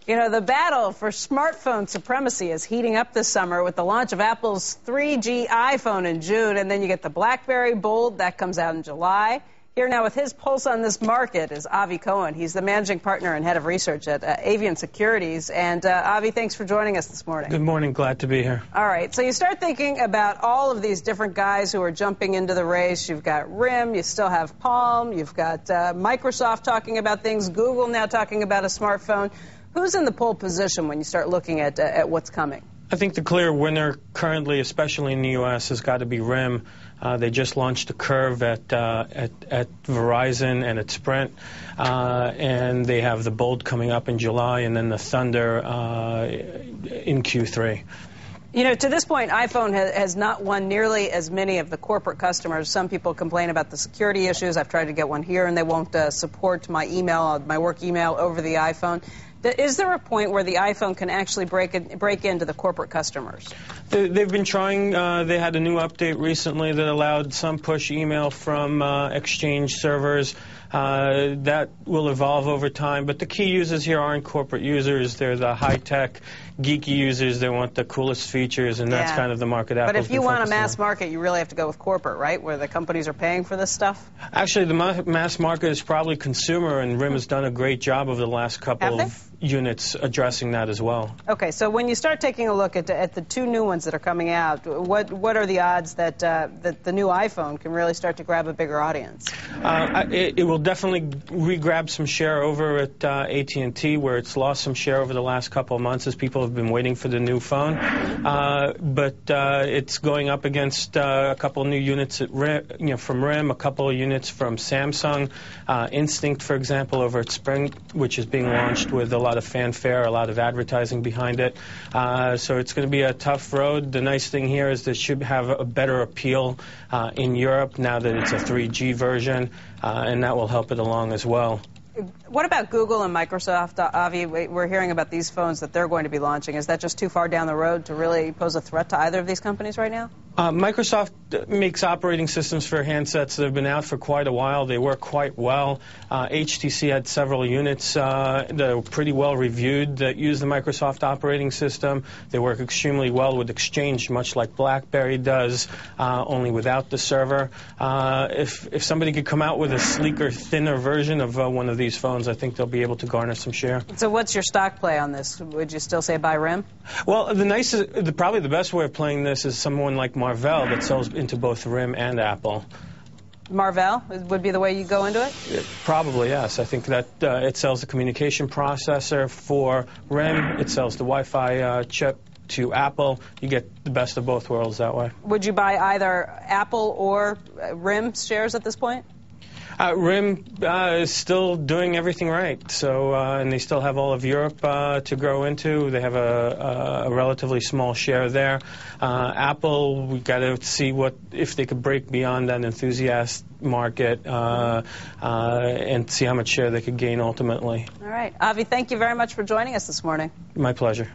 You know, the battle for smartphone supremacy is heating up this summer with the launch of Apple's 3G iPhone in June, and then you get the BlackBerry Bold that comes out in July. Here now with his pulse on this market is Avi Cohen. He's the managing partner and head of research at Avian Securities. And Avi, thanks for joining us this morning. Good morning. Glad to be here. All right. So you start thinking about all of these different guys who are jumping into the race. You've got RIM. You still have Palm. You've got Microsoft talking about things. Google now talking about a smartphone. Who's in the pole position when you start looking at what's coming? I think the clear winner currently, especially in the U.S., has got to be RIM. They just launched a Curve at Verizon and at Sprint, and they have the Bold coming up in July, and then the Thunder in Q3. You know, to this point, iPhone has not won nearly as many of the corporate customers. Some people complain about the security issues. I've tried to get one here, and they won't support my email, my work email, over the iPhone. Is there a point where the iPhone can actually break into the corporate customers? They've been trying. They had a new update recently that allowed some push email from Exchange servers. That will evolve over time. But the key users here aren't corporate users. They're the high-tech, geeky users. They want the coolest features, and that's kind of the market Apple's But if you want a mass on. market, you really have to go with corporate, right, where the companies are paying for this stuff? Actually, the mass market is probably consumer, and RIM has done a great job over the last couple of units addressing that as well. Okay, so when you start taking a look at the two new ones that are coming out, what are the odds that the new iPhone can really start to grab a bigger audience? It will definitely re-grab some share over at AT&T, where it's lost some share over the last couple of months as people have been waiting for the new phone. But it's going up against a couple of new units at from RIM, a couple of units from Samsung, Instinct, for example, over at Sprint, which is being launched with a lot of fanfare, a lot of advertising behind it. So it's going to be a tough road. The nice thing here is that it should have a better appeal in Europe now that it's a 3G version, and that will help it along as well. What about Google and Microsoft, Avi? We're hearing about these phones that they're going to be launching. Is that just too far down the road to really pose a threat to either of these companies right now? Microsoft makes operating systems for handsets that have been out for quite a while. They work quite well. HTC had several units that are pretty well reviewed that use the Microsoft operating system. They work extremely well with Exchange, much like BlackBerry does, only without the server. If somebody could come out with a sleeker, thinner version of one of these phones, I think they'll be able to garner some share. So what's your stock play on this? Would you still say buy RIM? Well, probably the best way of playing this is someone like Marvell that sells into both RIM and Apple. Marvell would be the way you go into it? Probably, yes. I think that it sells the communication processor for RIM. It sells the Wi-Fi chip to Apple. You get the best of both worlds that way. Would you buy either Apple or RIM shares at this point? RIM is still doing everything right, so and they still have all of Europe to grow into. They have a relatively small share there. Apple, we've got to see if they could break beyond that enthusiast market and see how much share they could gain ultimately. All right. Avi, thank you very much for joining us this morning. My pleasure.